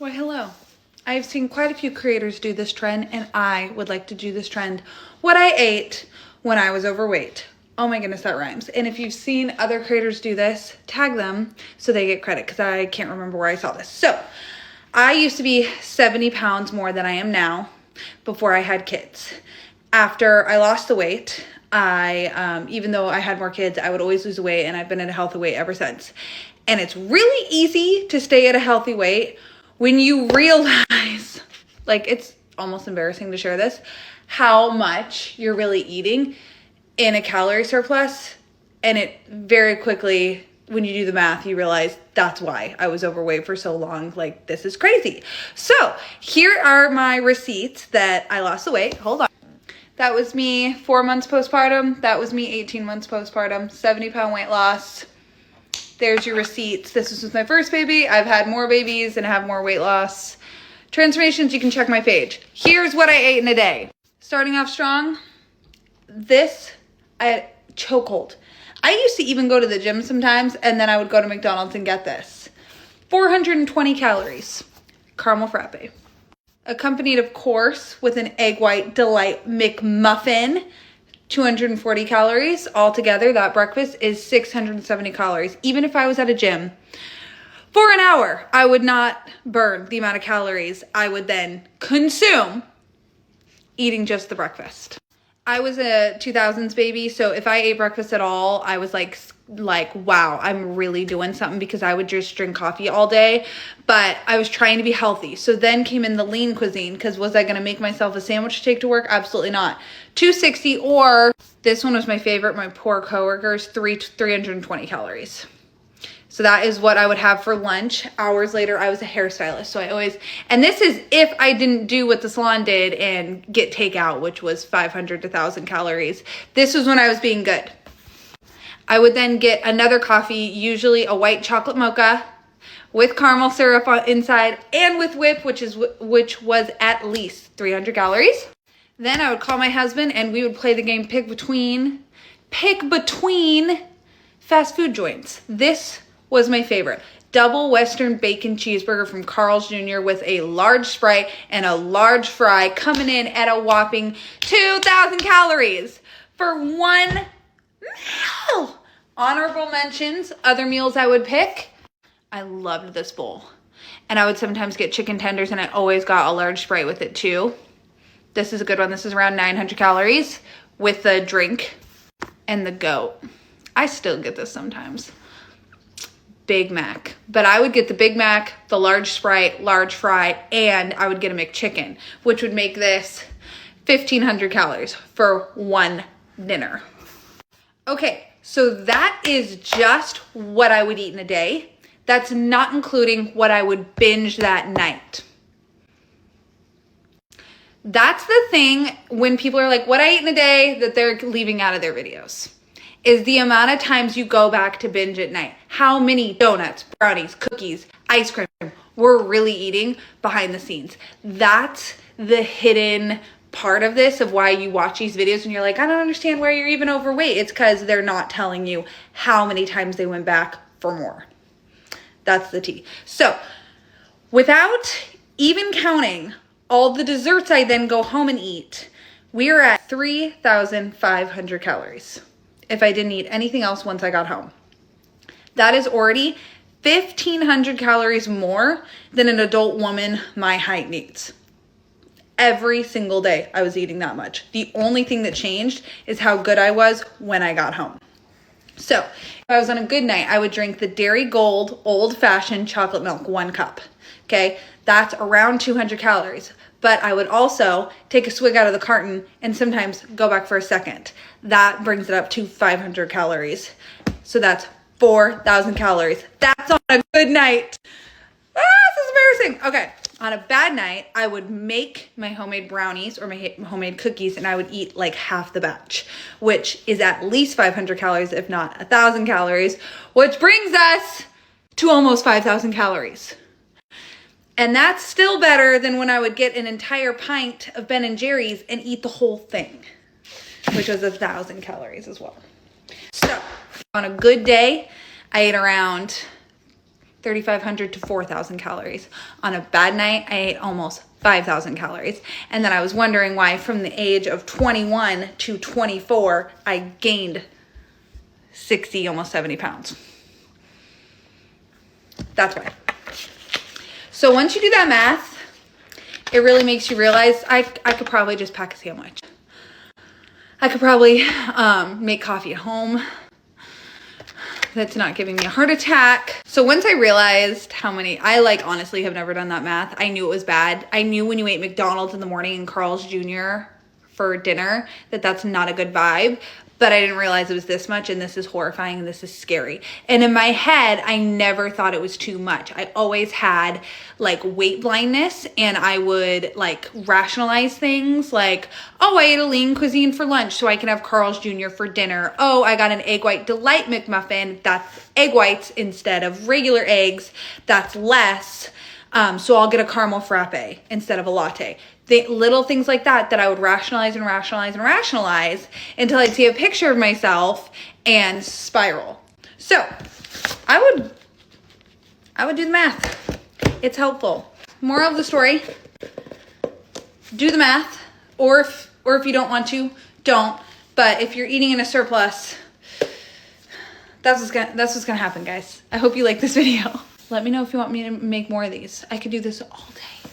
Well, hello. I've seen quite a few creators do this trend, and I would like to do this trend. What I ate when I was overweight. Oh my goodness, that rhymes. And if you've seen other creators do this, tag them so they get credit, because I can't remember where I saw this. So, I used to be 70 pounds more than I am now before I had kids. After I lost the weight, even though I had more kids, I would always lose weight, and I've been at a healthy weight ever since. And it's really easy to stay at a healthy weight when you realize, like, it's almost embarrassing to share this, how much you're really eating in a calorie surplus. And it very quickly, when you do the math, you realize that's why I was overweight for so long. Like, this is crazy. So here are my receipts that I lost the weight. Hold on. That was me 4 months postpartum. That was me 18 months postpartum, 70-pound weight loss. There's your receipts. This was with my first baby. I've had more babies and have more weight loss transformations. You can check my page. Here's what I ate in a day. Starting off strong, I had chokehold. I used to even go to the gym sometimes, and then I would go to McDonald's and get this. 420 calories, caramel frappe. Accompanied, of course, with an egg white delight McMuffin. 240 calories altogether. That breakfast is 670 calories. Even if I was at a gym for an hour, I would not burn the amount of calories I would then consume eating just the breakfast. I was a 2000s baby, so if I ate breakfast at all, I was like, wow, I'm really doing something, because I would just drink coffee all day, but I was trying to be healthy. So then came in the lean cuisine, because was I going to make myself a sandwich to take to work? Absolutely not. 260, or this one was my favorite, my poor coworkers, 320 calories. So that is what I would have for lunch. Hours later, I was a hairstylist. So and this is if I didn't do what the salon did and get takeout, which was 500 to 1,000 calories. This was when I was being good. I would then get another coffee, usually a white chocolate mocha with caramel syrup inside and with whip, which was at least 300 calories. Then I would call my husband and we would play the game pick between fast food joints. This was my favorite. Double Western bacon cheeseburger from Carl's Jr. with a large Sprite and a large fry, coming in at a whopping 2,000 calories for one meal. Honorable mentions, other meals I would pick. I loved this bowl. And I would sometimes get chicken tenders, and I always got a large Sprite with it too. This is a good one. This is around 900 calories with the drink and the goat. I still get this sometimes. Big Mac. But I would get the Big Mac, the large Sprite, large fry, and I would get a McChicken, which would make this 1,500 calories for one dinner. Okay, so that is just what I would eat in a day. That's not including what I would binge that night. That's the thing when people are like, what I ate in a day, that they're leaving out of their videos, is the amount of times you go back to binge at night. How many donuts, brownies, cookies, ice cream we're really eating behind the scenes. That's the hidden part of this, of why you watch these videos and you're like, I don't understand why you're even overweight. It's because they're not telling you how many times they went back for more. That's the tea. So without even counting all the desserts I then go home and eat, we are at 3,500 calories if I didn't eat anything else once I got home. That is already 1,500 calories more than an adult woman my height needs. Every single day I was eating that much. The only thing that changed is how good I was when I got home. So if I was on a good night, I would drink the Dairy Gold old-fashioned chocolate milk, 1 cup. Okay, that's around 200 calories. But I would also take a swig out of the carton and sometimes go back for a second. That brings it up to 500 calories. So that's 4,000 calories. That's on a good night. This is embarrassing. Okay, on a bad night, I would make my homemade brownies or my homemade cookies, and I would eat like half the batch, which is at least 500 calories, if not 1,000 calories, which brings us to almost 5,000 calories. And that's still better than when I would get an entire pint of Ben & Jerry's and eat the whole thing, which was 1,000 calories as well. So on a good day, I ate around 3,500 to 4,000 calories. On a bad night, I ate almost 5,000 calories. And then I was wondering why from the age of 21 to 24, I gained 60, almost 70 pounds. That's why. So once you do that math, it really makes you realize I could probably just pack a sandwich. I could probably make coffee at home. That's not giving me a heart attack. So once I realized how many, I honestly have never done that math. I knew it was bad. I knew when you ate McDonald's in the morning and Carl's Jr. for dinner that that's not a good vibe. But I didn't realize it was this much, and this is horrifying, and this is scary. And in my head, I never thought it was too much. I always had weight blindness, and I would rationalize things like, oh, I ate a lean cuisine for lunch so I can have Carl's Jr. for dinner. Oh, I got an egg white delight McMuffin. That's egg whites instead of regular eggs. That's less. So I'll get a caramel frappe instead of a latte. The little things like that I would rationalize and rationalize and rationalize until I'd see a picture of myself and spiral. So I would do the math. It's helpful. Moral of the story, do the math, or if you don't want to, don't. But if you're eating in a surplus, that's what's gonna happen, guys. I hope you like this video. Let me know if you want me to make more of these. I could do this all day.